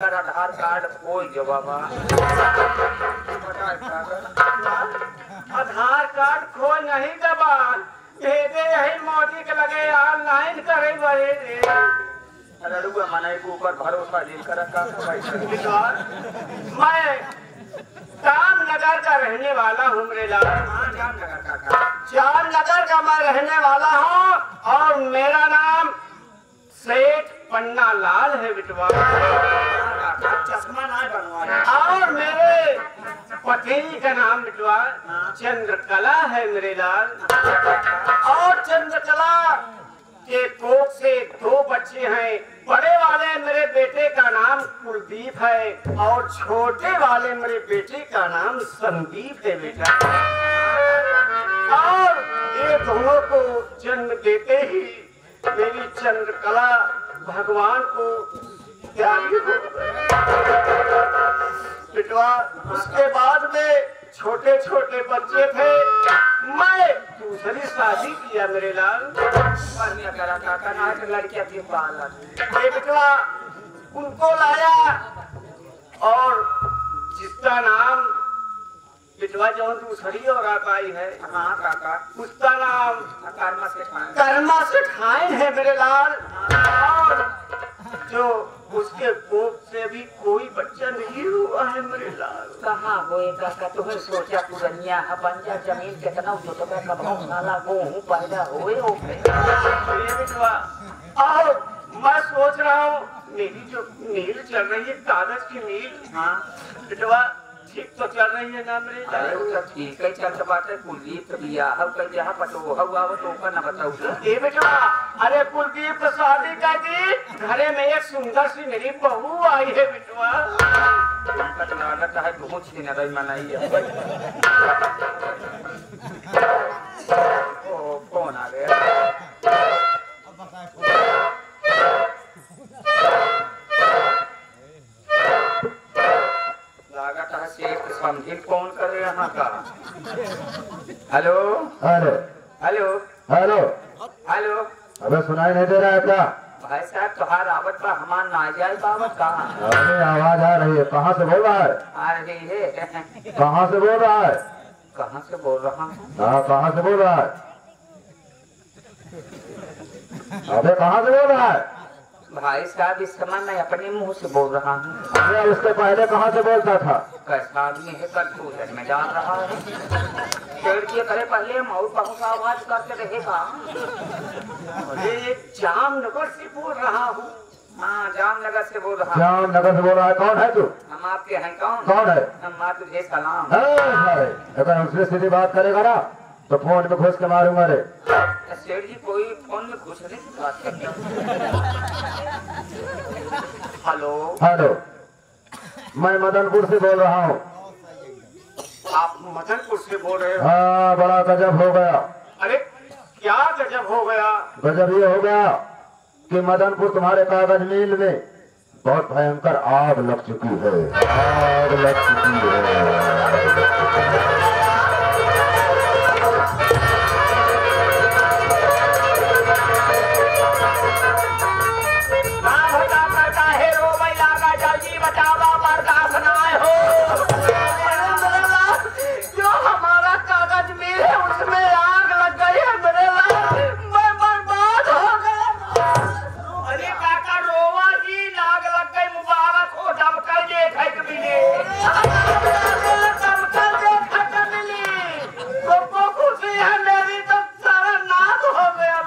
आधार card कोई जवाब आधार card खोज नहीं दबा भेजे यही मोदी के लगे ऑनलाइन करे बड़े अरे रुआ मना के ऊपर भरोसा नहीं कर मैं जामनगर का रहने वाला हूँ मेरे लाल। जामनगर का मैं रहने वाला हूँ और मेरा नाम सेठ पन्ना लाल है बिटवा। चश्मा ना बनवा और मेरे पति का नाम बिटवा चंद्रकला है मेरे लाल। और चंद्रकला के कोख से 2 बच्चे हैं। बड़े वाले मेरे बेटे का नाम कुलदीप है और छोटे वाले मेरे बेटे का नाम संदीप है बेटा। और ये दोनों को जन्म देते ही मेरी चंद्रकला भगवान को त्यागी हो बिटवा। उसके बाद में छोटे छोटे बच्चे थे। मैं दूसरी शादी किया मेरे लाल। लड़कियां थी बिटवा उनको लाया और जिसका नाम बिटवा जो दूसरी और आई है हाँ काका उसका नाम कर्मा से खाए है मेरे लाल। और जो उसके कोख से भी कोई बच्चा नहीं हुआ है मेरे लाल। कहाँ होएगा का तुम्हें सोचा पुरनिया बंजा जमीन कितना तो कब साला गेहूं पैदा हुए हो बिटवा। और मैं सोच रहा हूँ मेरी जो मील चल रही है कागज की मील हाँ बिटवा ठीक तो चल रही है ना मेरे। अरे वो ठीक है चल बात है कुलदीप बिया हम कल जहाँ पटो हुआ तो का ना बताओ ए बेटा। अरे कुलदीप तो शादी कर दी घरे में एक सुंदर सी मेरी बहू आई है बिटवा। उनका तो लागत है बहुत दिन रही मनाई है। ओ कौन आ गया लागत है शेख समझी कौन करे यहाँ का। Hello hello hello hello. Hello अबे सुनाई नहीं दे रहा है क्या? भाई साहब तुहार आवत पर हमार ना जाए बाबत कहाँ अरे आवाज आ रही है। कहाँ से बोल रहा है? आ रही है कहाँ से बोल रहा है? कहाँ से बोल रहा हूँ हाँ कहाँ से बोल रहा है? अबे कहाँ से बोल रहा है? भाई साहब इस समय मैं अपने मुंह से बोल रहा हूँ। अरे उसके पहले कहाँ से बोलता था? कैसा आदमी है कल सूरज में डाल रहा है पेड़ के करे पहले मऊ बहुत आवाज करते रहेगा। अरे ये जामनगर से बोल रहा हूँ। हाँ जामनगर से बोल रहा हूँ। जामनगर से बोल रहा है। कौन है तू? हम आपके हैं कौन कौन है? हम तुझे सलाम। अगर उससे सीधी बात करेगा ना तो फोन में घुस के मारूंगा रे। सेठ जी कोई फोन में घुसने की बात करते हेलो हेलो मैं मदनपुर से बोल रहा हूँ। आप मदनपुर से बोल रहे हो? हाँ बड़ा गजब हो गया। अरे क्या गजब हो गया? गजब ये हो गया कि मदनपुर तुम्हारे कागज मिल में बहुत भयंकर आग लग चुकी है। आग लग चुकी है। जो हमारा कागज मिल है उसमें आग लग गई है मेरे लाल। मैं बर्बाद हो गया। अरे काका रोवा जी आग लग गई मुबारक हो दमकल देखा मिली दमकल देखा मिली तो खुशी है मेरी तो सारा नाश हो गया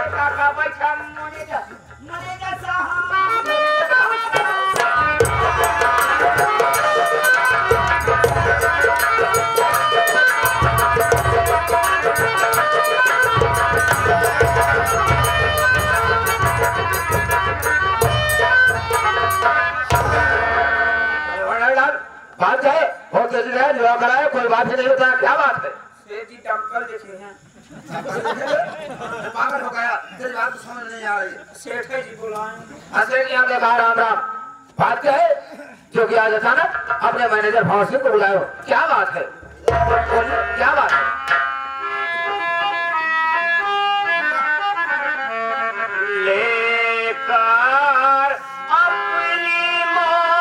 काका। बैठा मुझे साहब बात है बहुत जल्दी है जवाब कराए। कोई बात ही नहीं होता। क्या बात है? सेठ जी दमकल जैसे हैं पागल हो गया तेरी बात तो समझ नहीं आ रही। सेठ जी बुलाएं। असेठ यहाँ देखा राम राम। बात क्या है जो कि आज अचानक अपने मैनेजर भाव सिंह को बुलाए हो? क्या बात है? क्या बात है? लेकर अपनी माँ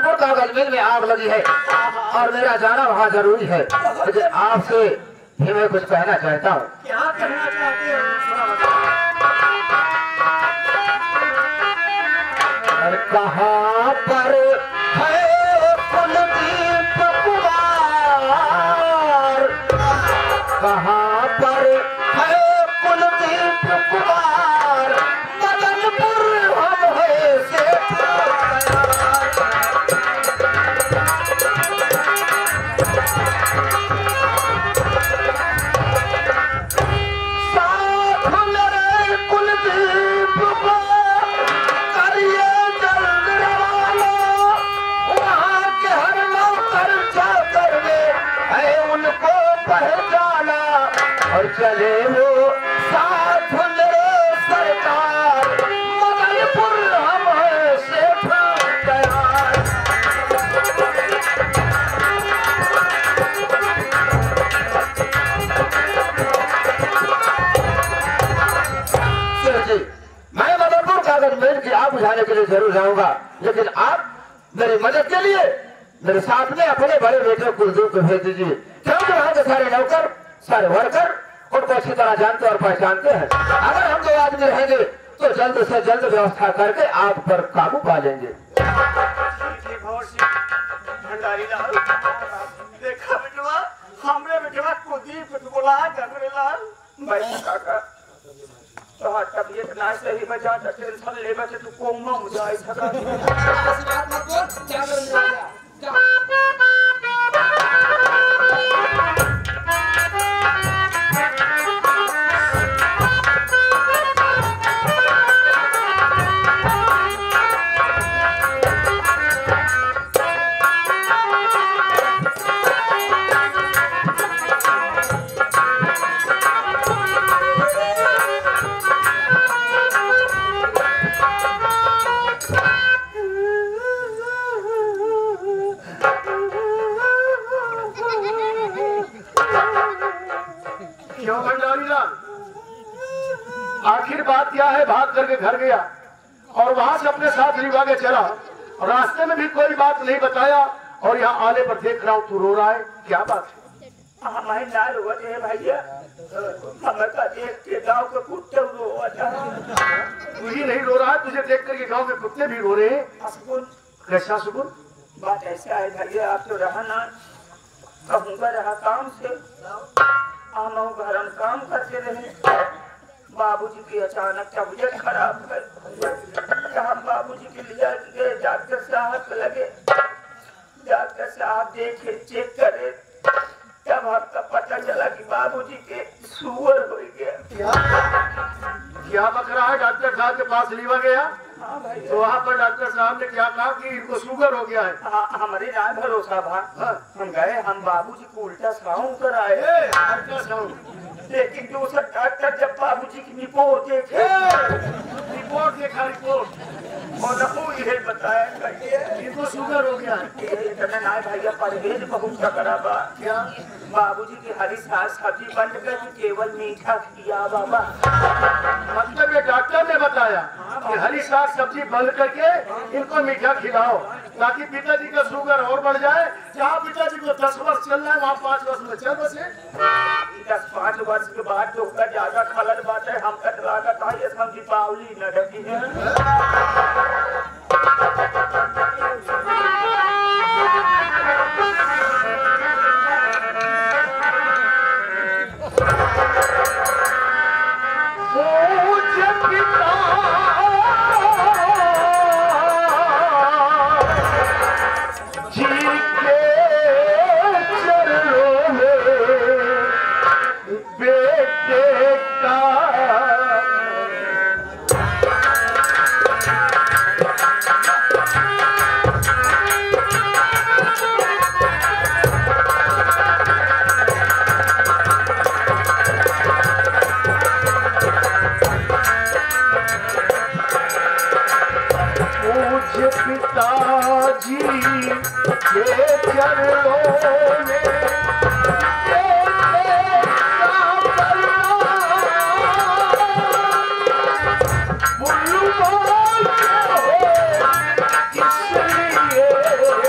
मदनपुर कागज मिल में आग लगी है और मेरा जाना वहाँ जरूरी है। लेकिन आपसे भी मैं कुछ कहना चाहता हूँ। क्या कहना चाहते हो? कहाँ पर है कुलदीप कुमार, कहाँ पर है कुलदीप कुमार, मदनपुर हम है से साथ मेरे कुलदीप को करिए जल्द रवाना, वहाँ के हर नौकर जाकर में है उनको पहचाना और चले वो साथ मेरे सरकार, मदनपुर हम है से तैयार। जी, मैं मदनपुर कागज मिल की आग बुझाने के लिए जरूर जाऊंगा, लेकिन आप मेरी मदद के लिए मेरे साथ में अपने बड़े बेटे कुलदीप को भेज दीजिए, क्योंकि वहाँ के सारे नौकर सारे वर्कर उनको अच्छी तरह जानते और पहचानते हैं। अगर हम 2 आदमी रहेंगे तो जल्द से जल्द व्यवस्था करके आग पर काबू पा लेंगे। भंडारी लाल देखा बेटवा, हमरे बेटवा कुलदीप को बोला जानरे लाल भाई काका तो तबीयत ना सही बजा तो टेंशन लेबे से तू कोमा हो जाए सका। ऐसी बात मत बोल, क्या करेंगे जा क्यों भंडारी लाल? आखिर बात क्या है? भाग करके घर गया और वहां से अपने साथ रिवा के चला और रास्ते में भी कोई बात नहीं बताया और यहाँ आने पर देख रहा हूँ तू रो रहा है, क्या बात है? हमारे लाल हुआ है भैया, हमें का देख के गांव के कुत्ते रो तू ही नहीं रो रहा है, तुझे देख करके गाँव के कुत्ते भी रो रहे हैं। सुकून कैसा सुकून? बात ऐसा है भैया, आप तो रहा ना कहूँगा रहा काम से हम घर में काम करते रहे, बाबूजी की अचानक तबीयत खराब है, हम बाबूजी के लिए गए, डॉक्टर साहब लगे, डॉक्टर साहब देखे चेक करे, तब हमका पता चला कि बाबूजी के शुगर हो गया। क्या बक रहा है? डॉक्टर साहब के पास लीवा गया हाँ भाई, तो वहाँ पर डॉक्टर साहब ने क्या कहा कि इनको शुगर हो गया है। हाँ, हमारे राय भरोसा भा हम गए, हम बाबूजी को उल्टा साउंड कराए, लेकिन दूसरा डॉक्टर जब बाबूजी की रिपोर्ट देखे, रिपोर्ट देखा, रिपोर्ट और ये बताया इनको शुगर हो गया है। इतना ना भैया परहेज बहुत करा बा, क्या बाबूजी की हरी साग सब्जी बंद कर केवल मीठा किया बाबा। मतलब ये डॉक्टर ने बताया कि हरी साग सब्जी बंद करके इनको मीठा खिलाओ ताकि पिताजी का शुगर और बढ़ जाए। जहाँ पिताजी को 10 वर्ष चल रहा है वहाँ 5 वर्ष में चल बसे। 10-5 वर्ष के बाद तो ज्यादा खलत बात है, हम लागत है ये समझी पावली न ढकी है। पिताजी के चरणों में इसलिए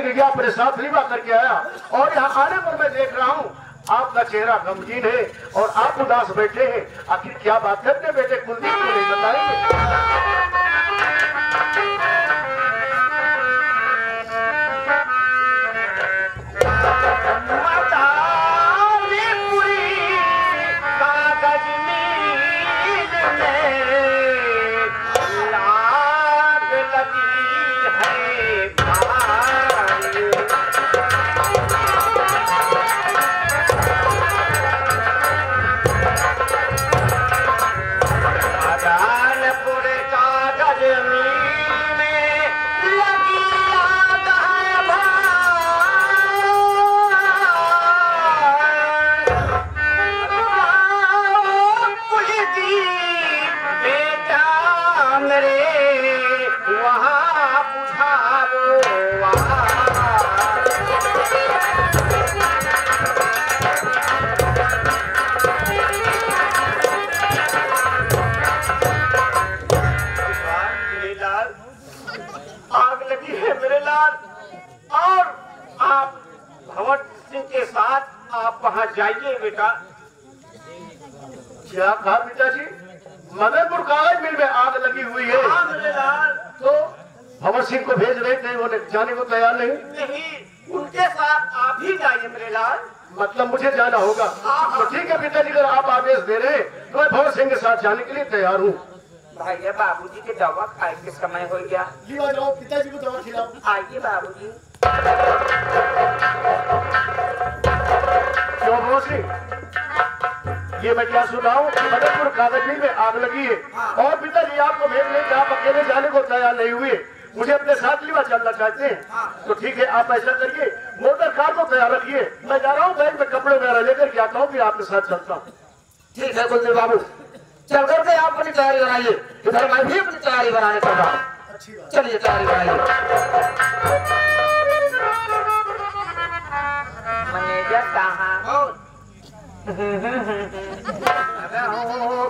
लेके गया, अपने साथ लिवा करके आया और यहाँ आने पर मैं देख रहा हूँ आपका चेहरा गमगीन है और आप उदास बैठे हैं। आखिर क्या बात है? अपने बेटे कुलदीप को नहीं बताएंगे? जाइए बेटा। क्या कहा पिताजी? मदनपुर कागज मिल में आग लगी हुई है। तो भंवर सिंह को भेज रहे थे, वो जाने को तैयार नहीं। उनके साथ आप ही जाइए मेरे लाल। मतलब मुझे जाना होगा? तो ठीक है पिताजी, अगर आप आदेश दे रहे हैं तो मैं भंवर सिंह के साथ जाने के लिए तैयार हूँ। भैया बाबूजी के दवा खाए के समय हो गया। जाओ पिताजी को दवा खिलाओ। आइए बाबूजी। क्यों भंवर सिंह, ये मैं क्या सुना हूँ कि मदनपुर कागज मिल में आग लगी है और पिताजी आपको भेज रहे, आप अकेले जाने को तैयार नहीं हुए, मुझे अपने साथ लिवा चलना चाहते हैं। तो ठीक है, आप ऐसा करिए, मोटर कार को तैयार रखिए, मैं जा रहा हूँ बैग में कपड़े वगैरह लेकर के आता हूँ, फिर आपके साथ चलता हूँ। ठीक है कुलदीप बाबू, चल करके आप अपनी तैयारी बनाइए, इधर मैं भी अपनी तैयारी बनाने चल रहा हूँ। चलिए तैयारी बनाइए। मैनेजर साहब।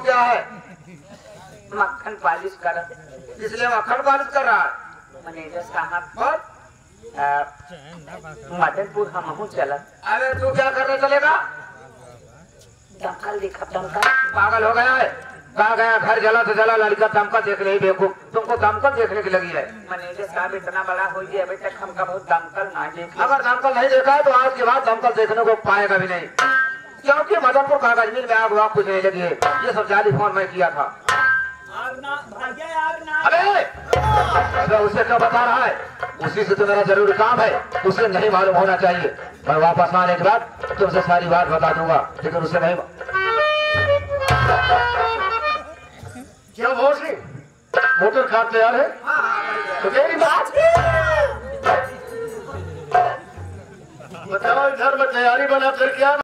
क्या है? मक्खन पालिश कर। इसलिए मक्खन पालिश कर रहा है? मैनेजर साहब मदनपुर हम चलत। अरे तू क्या करने चलेगा? दमकल देखा, दमकल। पागल हो गया है? कहा गया घर जला तो जला, लड़का दमकल देख रही बेवकूफ, तुमको दमकल देखने की लगी है। मैनेजर साहब इतना बड़ा हो गया, अभी तक हमका बहुत दमकल ना देखा। अगर दमकल नहीं देखा है तो आज के बाद दमकल देखने को पाएगा भी नहीं, क्योंकि मदनपुर कागज मिल में आग वाग कुछ नहीं लगी है। ये सब जाली फोन में किया था। अरे उसे क्या बता रहा है? उसी से तो मेरा जरूरी काम है, उसे नहीं मालूम होना चाहिए। मैं वापस आने के बाद तुमसे सारी बात बता दूंगा, लेकिन उसे नहीं। क्या भंवर सिंह, मोटर कार तैयार है? तो तेरी बात बताओ, इधर में तैयारी बना कर क्या